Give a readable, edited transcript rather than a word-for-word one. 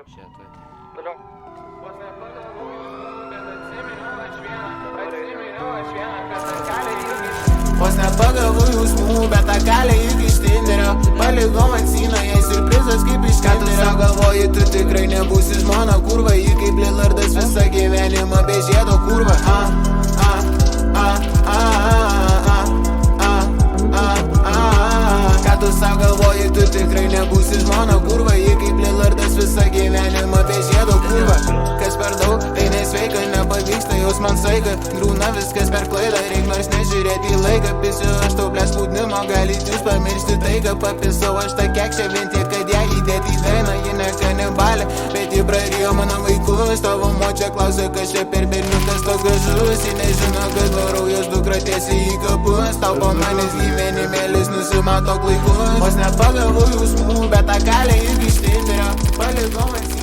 Šitai. Toliau. Vos nepagavau jausmų, bet atsiminiau aš vieną, kad tą kelią irgi. Vos nepagavau jausmų, bet tą kelią irgi iš Tinderio. Palikau man synoje siurprizas kaip iš Tinderio. Galvoji, tu tikrai nebūsi žmona kurva, ji kaip Lillardas visą gyvenimą be žiedo kurva. Ką tu savo galvoji, tu tikrai nebūsi žmona kurva, ji kaip Lillardas visą gyvenimą be žiedo kurva. Kas per daug, tai nesveika, nepavyksta jaus man saika. Grūna viskas per klaidą, reik nors nežiūrėti į laiką. Pisiu aš tau blės spūdnimo, galit jūs pamiršti taiką. Papisau aš tą kekšę vien tiek, kad ją įdėti į dainą. Ji ne kanibalė, bet ji prarijo mano vaikus. Tavo močia klausia, kas čia per berniukas toks gražus. Ji nežino, kad varau jos dukra tiesiai į kapus. Tau po manęs gyvenimėlis nusimato klaikus. Vos nepagavau jausmų, bet tą kelią irgi iš Tinderio. Palikau man